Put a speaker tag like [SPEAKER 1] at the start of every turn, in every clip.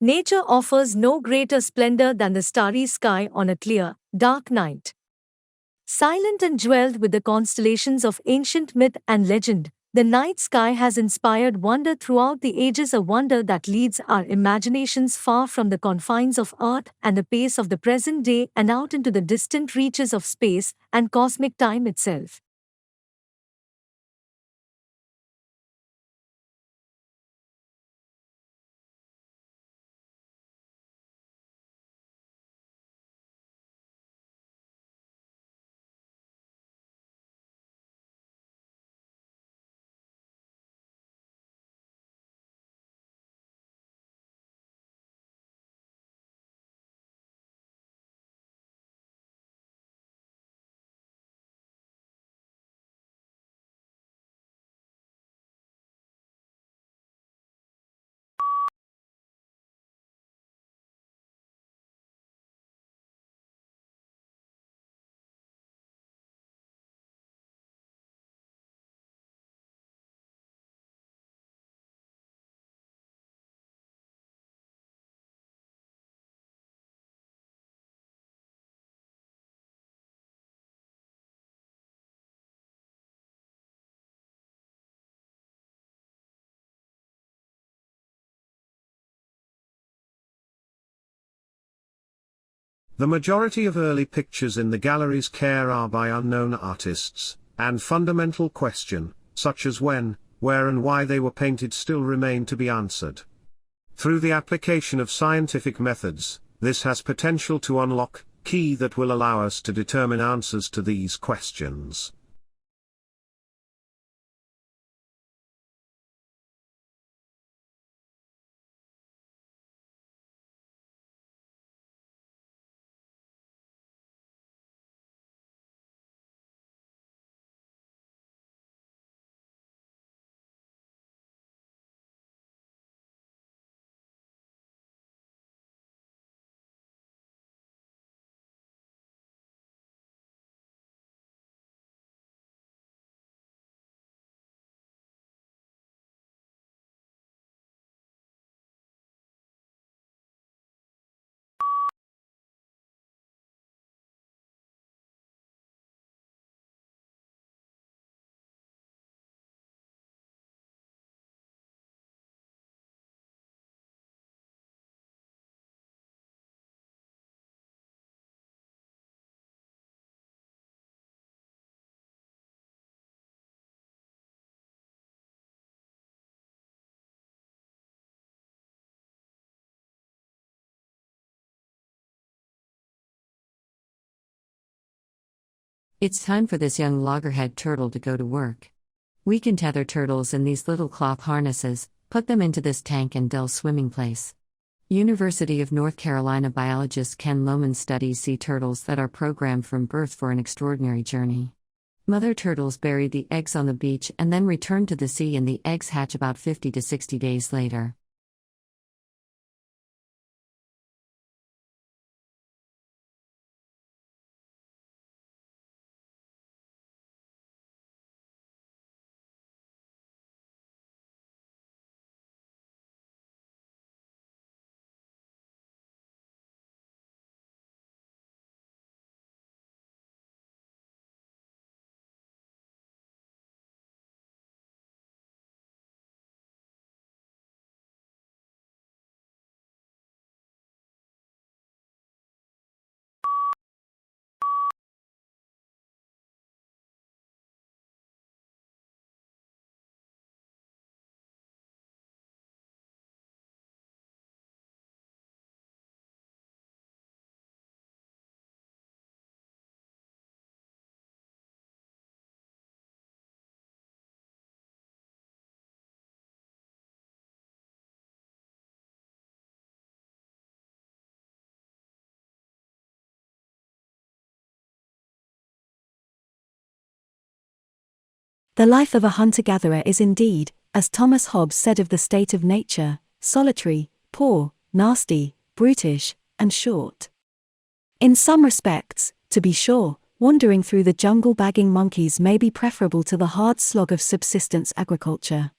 [SPEAKER 1] Nature offers no greater splendor than the starry sky on a clear, dark night. Silent and jeweled with the constellations of ancient myth and legend, the night sky has inspired wonder throughout the ages, a wonder that leads our imaginations far from the confines of Earth and the pace of the present day and out into the distant reaches of space and cosmic time itself.
[SPEAKER 2] The majority of early pictures in the gallery's care are by unknown artists, and fundamental question, such as when, where and why they were painted still remain to be answered. Through the application of scientific methods, this has potential to unlock key that will allow us to determine answers to these questions.
[SPEAKER 3] It's time for this young loggerhead turtle to go to work. We can tether turtles in these little cloth harnesses, put them into this tank and dull swimming place. University of North Carolina biologist Ken Lohman studies sea turtles that are programmed from birth for an extraordinary journey. Mother turtles bury the eggs on the beach and then return to the sea, and the eggs hatch about 50 to 60 days later.
[SPEAKER 4] The life of a hunter-gatherer is indeed, as Thomas Hobbes said of the state of nature, solitary, poor, nasty, brutish, and short. In some respects, to be sure, wandering through the jungle bagging monkeys may be preferable to the hard slog of subsistence agriculture.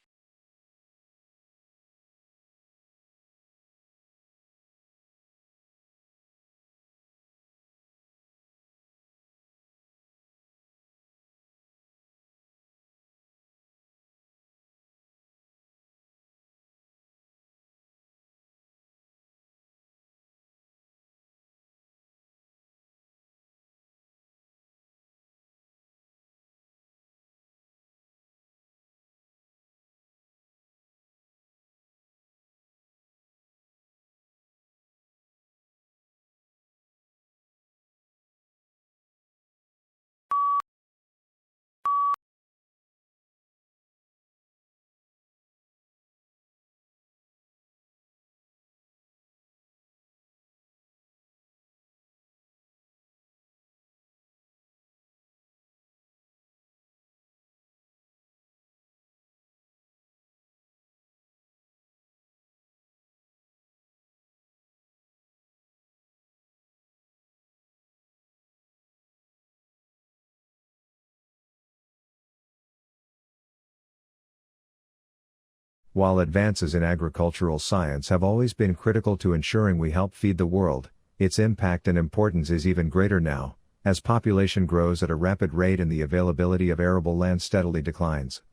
[SPEAKER 5] While advances in agricultural science have always been critical to ensuring we help feed the world, its impact and importance is even greater now, as population grows at a rapid rate and the availability of arable land steadily declines.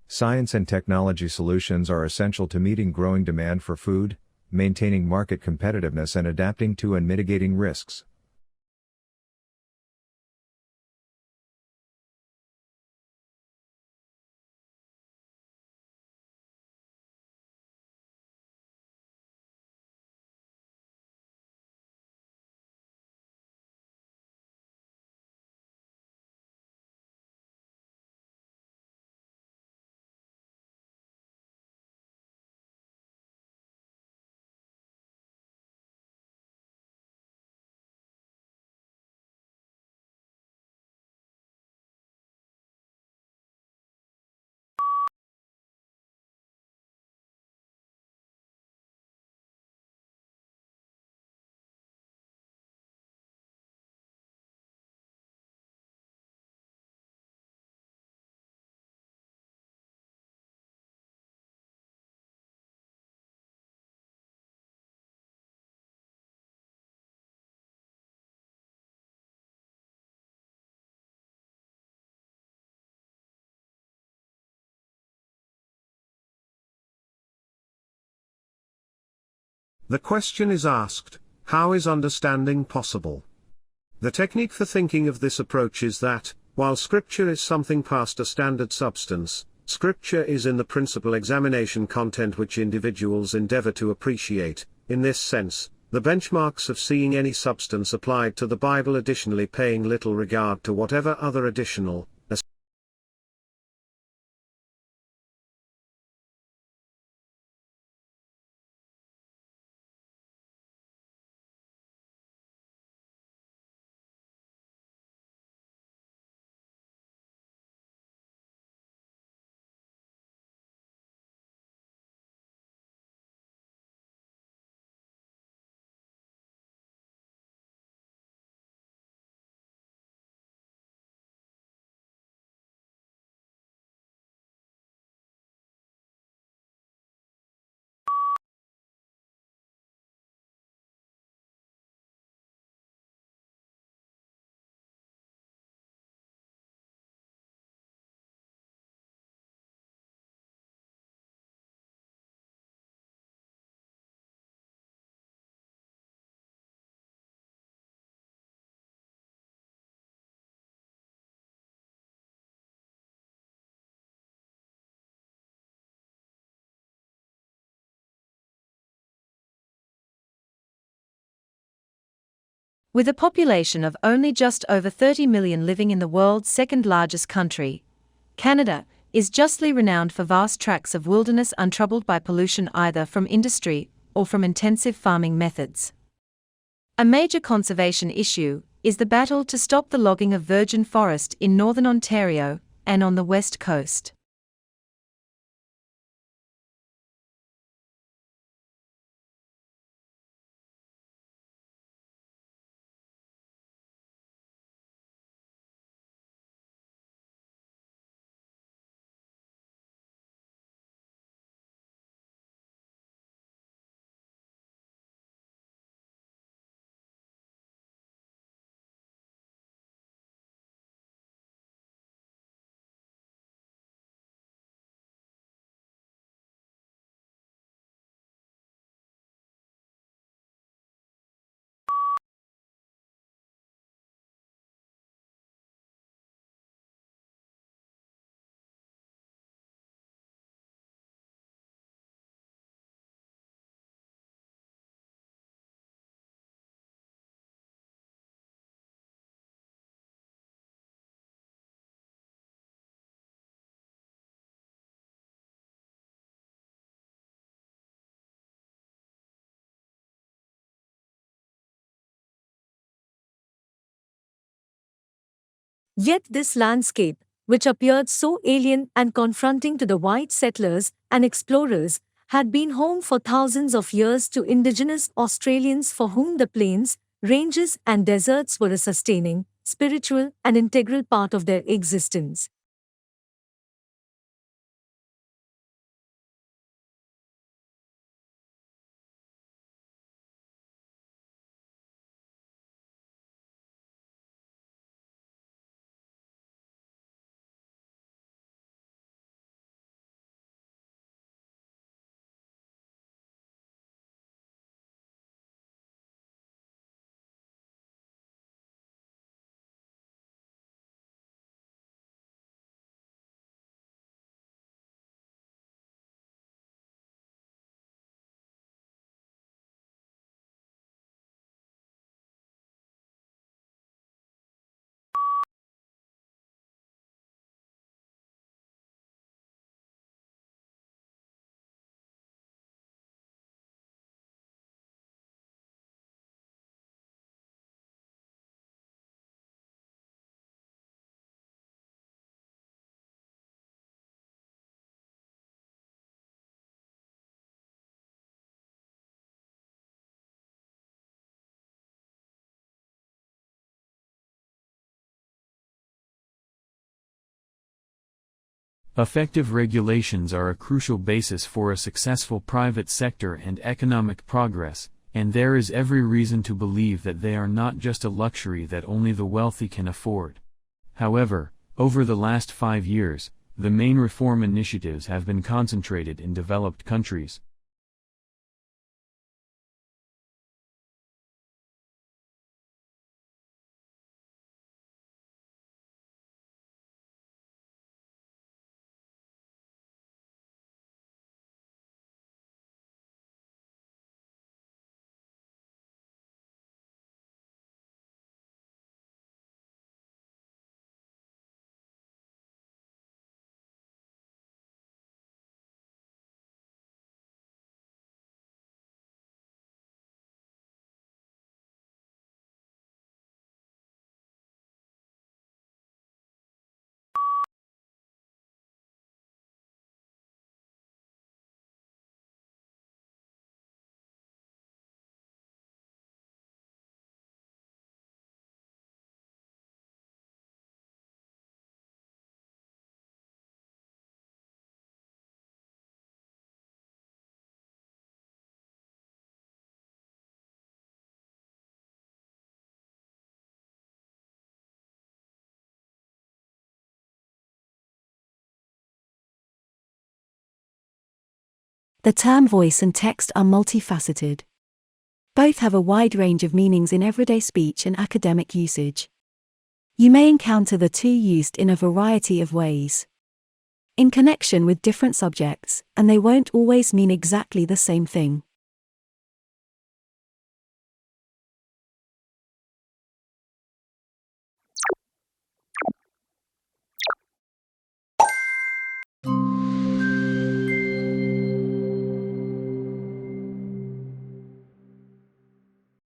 [SPEAKER 5] Science and technology solutions are essential to meeting growing demand for food, maintaining market competitiveness and adapting to and mitigating risks.
[SPEAKER 2] The question is asked, how is understanding possible? The technique for thinking of this approach is that, while scripture is something past a standard substance, scripture is in the principal examination content which individuals endeavor to appreciate. In this sense, the benchmarks of seeing any substance applied to the Bible, additionally paying little regard to whatever other additional,
[SPEAKER 6] With a population of only just over 30 million living in the world's second largest country, Canada is justly renowned for vast tracts of wilderness untroubled by pollution either from industry or from intensive farming methods. A major conservation issue is the battle to stop the logging of virgin forest in northern Ontario and on the west coast.
[SPEAKER 1] Yet this landscape, which appeared so alien and confronting to the white settlers and explorers, had been home for thousands of years to indigenous Australians for whom the plains, ranges, and deserts were a sustaining, spiritual, and integral part of their existence.
[SPEAKER 7] Effective regulations are a crucial basis for a successful private sector and economic progress, and there is every reason to believe that they are not just a luxury that only the wealthy can afford. However, over the last 5 years, the main reform initiatives have been concentrated in developed countries.
[SPEAKER 4] The term voice and text are multifaceted. Both have a wide range of meanings in everyday speech and academic usage. You may encounter the two used in a variety of ways, in connection with different subjects, and they won't always mean exactly the same thing.